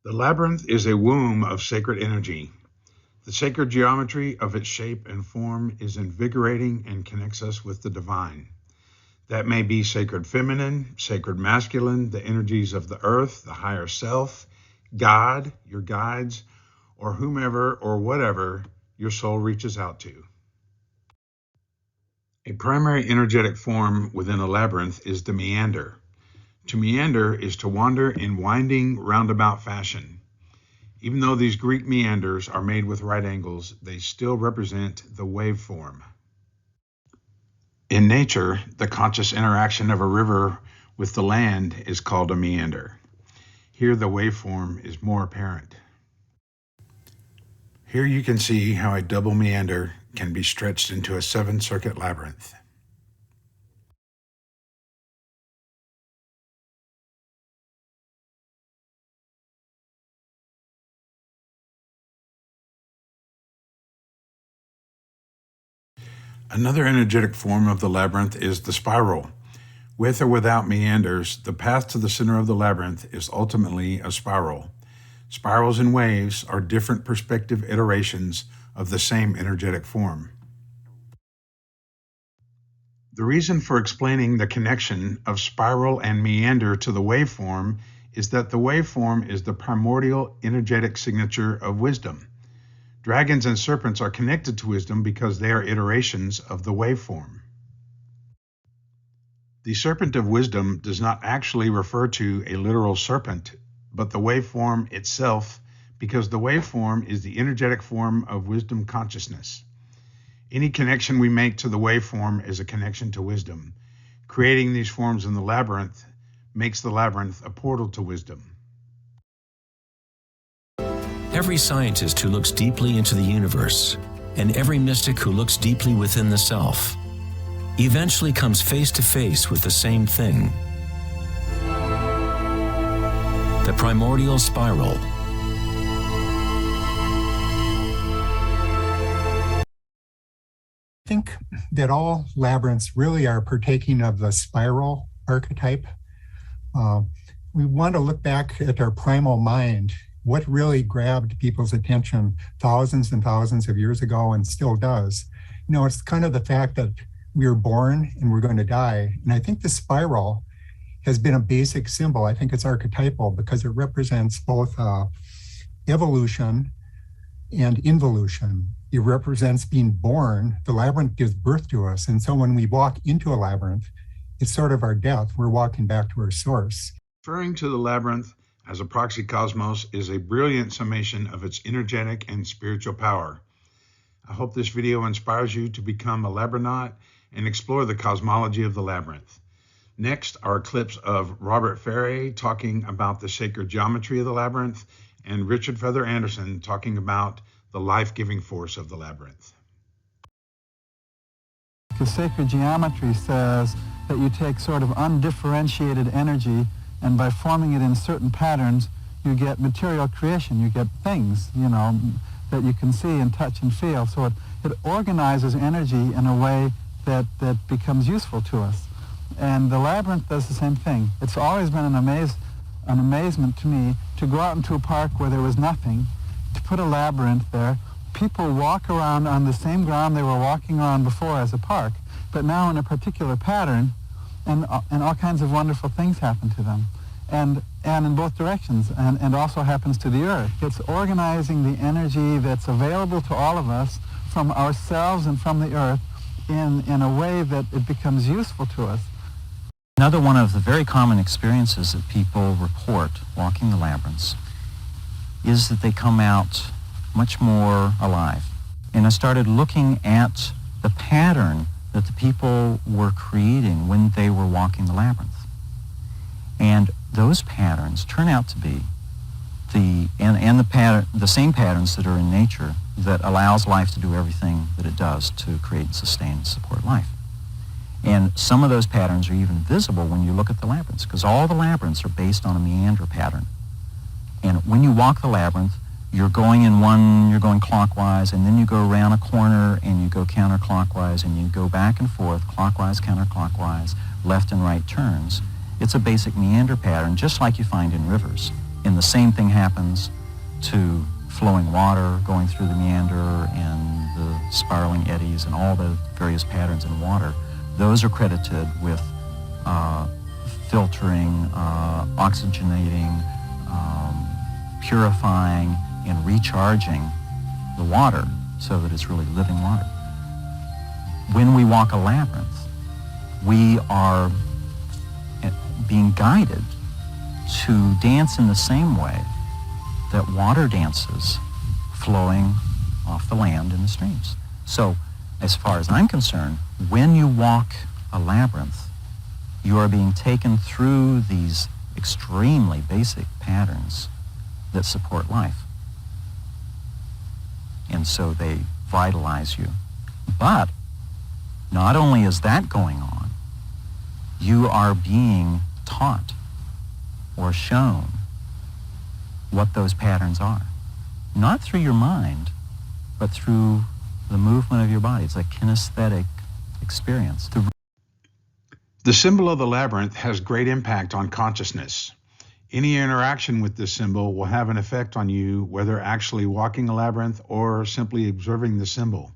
The labyrinth is a womb of sacred energy. The sacred geometry of its shape and form is invigorating and connects us with the divine. That may be sacred feminine, sacred masculine, the energies of the earth, the higher self, God, your guides, or whomever or whatever your soul reaches out to. A primary energetic form within a labyrinth is the meander. To meander is to wander in winding, roundabout fashion. Even though these Greek meanders are made with right angles, they still represent the waveform. In nature, the conscious interaction of a river with the land is called a meander. Here, the waveform is more apparent. Here you can see how a double meander can be stretched into a 7-circuit labyrinth. Another energetic form of the labyrinth is the spiral. With or without meanders, the path to the center of the labyrinth is ultimately a spiral. Spirals and waves are different perspective iterations of the same energetic form. The reason for explaining the connection of spiral and meander to the waveform is that the waveform is the primordial energetic signature of wisdom. Dragons and serpents are connected to wisdom because they are iterations of the waveform. The serpent of wisdom does not actually refer to a literal serpent, but the waveform itself, because the waveform is the energetic form of wisdom consciousness. Any connection we make to the waveform is a connection to wisdom. Creating these forms in the labyrinth makes the labyrinth a portal to wisdom. Every scientist who looks deeply into the universe, and every mystic who looks deeply within the self, eventually comes face to face with the same thing: the primordial spiral. I think that all labyrinths really are partaking of the spiral archetype. We want to look back at our primal mind. What really grabbed people's attention thousands and thousands of years ago and still does? You know, it's kind of the fact that we are born and we're going to die. And I think the spiral has been a basic symbol. I think it's archetypal because it represents both evolution and involution. It represents being born. The labyrinth gives birth to us. And so when we walk into a labyrinth, it's sort of our death. We're walking back to our source. Referring to the labyrinth as a proxy cosmos is a brilliant summation of its energetic and spiritual power. I hope this video inspires you to become a labyrinth and explore the cosmology of the labyrinth. Next are clips of Robert Ferre talking about the sacred geometry of the labyrinth and Richard Feather Anderson talking about the life-giving force of the labyrinth. The sacred geometry says that you take sort of undifferentiated energy, and by forming it in certain patterns, you get material creation, you get things, you know, that you can see and touch and feel. So it organizes energy in a way that becomes useful to us. And the labyrinth does the same thing. It's always been an amazement to me to go out into a park where there was nothing, to put a labyrinth there. People walk around on the same ground they were walking on before as a park, but now in a particular pattern, and all kinds of wonderful things happen to them, and in both directions, and also happens to the earth. It's organizing the energy that's available to all of us from ourselves and from the earth in a way that it becomes useful to us. Another one of the very common experiences that people report walking the labyrinths is that they come out much more alive. And I started looking at the pattern that the people were creating when they were walking the labyrinth. And those patterns turn out to be the same patterns that are in nature that allows life to do everything that it does to create, sustain, and support life. And some of those patterns are even visible when you look at the labyrinths, because all the labyrinths are based on a meander pattern. And when you walk the labyrinth, you're going clockwise, and then you go around a corner and you go counterclockwise, and you go back and forth, clockwise, counterclockwise, left and right turns. It's a basic meander pattern, just like you find in rivers. And the same thing happens to flowing water going through the meander and the spiraling eddies and all the various patterns in water. Those are credited with filtering, oxygenating, purifying, and recharging the water so that it's really living water. When we walk a labyrinth, we are being guided to dance in the same way that water dances flowing off the land in the streams. So, as far as I'm concerned, when you walk a labyrinth, you are being taken through these extremely basic patterns that support life. And so they vitalize you. But not only is that going on, you are being taught or shown what those patterns are. Not through your mind, but through the movement of your body. It's a kinesthetic experience. The symbol of the labyrinth has great impact on consciousness. Any interaction with this symbol will have an effect on you, whether actually walking a labyrinth or simply observing the symbol.